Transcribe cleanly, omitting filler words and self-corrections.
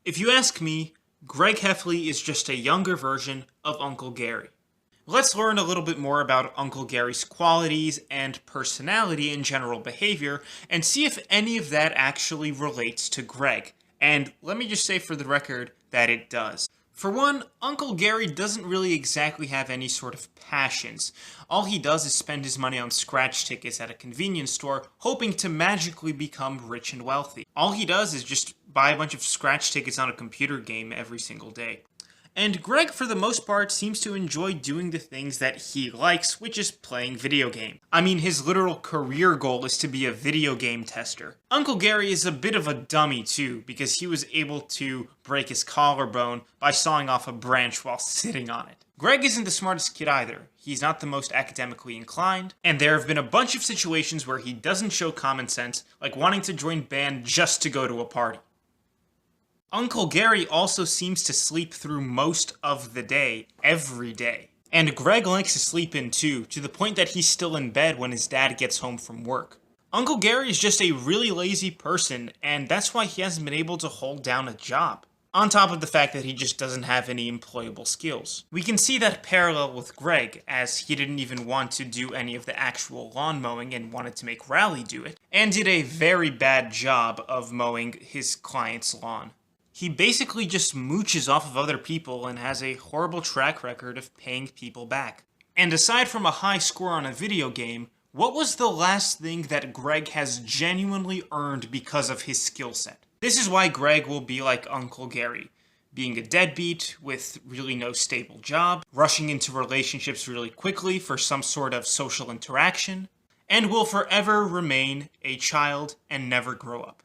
If you ask me, Greg Heffley is just a younger version of Uncle Gary. Let's learn a little bit more about Uncle Gary's qualities and personality and general behavior, and see if any of that actually relates to Greg. And let me just say for the record that it does. For one, Uncle Gary doesn't really exactly have any sort of passions. All he does is spend his money on scratch tickets at a convenience store, hoping to magically become rich and wealthy. All he does is just buy a bunch of scratch tickets on a computer game every single day. And Greg, for the most part, seems to enjoy doing the things that he likes, which is playing video games. I mean, his literal career goal is to be a video game tester. Uncle Gary is a bit of a dummy, too, because he was able to break his collarbone by sawing off a branch while sitting on it. Greg isn't the smartest kid either. He's not the most academically inclined, and there have been a bunch of situations where he doesn't show common sense, like wanting to join band just to go to a party. Uncle Gary also seems to sleep through most of the day, every day. And Greg likes to sleep in too, to the point that he's still in bed when his dad gets home from work. Uncle Gary is just a really lazy person, and that's why he hasn't been able to hold down a job. On top of the fact that he just doesn't have any employable skills. We can see that parallel with Greg, as he didn't even want to do any of the actual lawn mowing and wanted to make Rally do it, and did a very bad job of mowing his client's lawn. He basically just mooches off of other people and has a horrible track record of paying people back. And aside from a high score on a video game, what was the last thing that Greg has genuinely earned because of his skill set? This is why Greg will be like Uncle Gary, being a deadbeat with really no stable job, rushing into relationships really quickly for some sort of social interaction, and will forever remain a child and never grow up.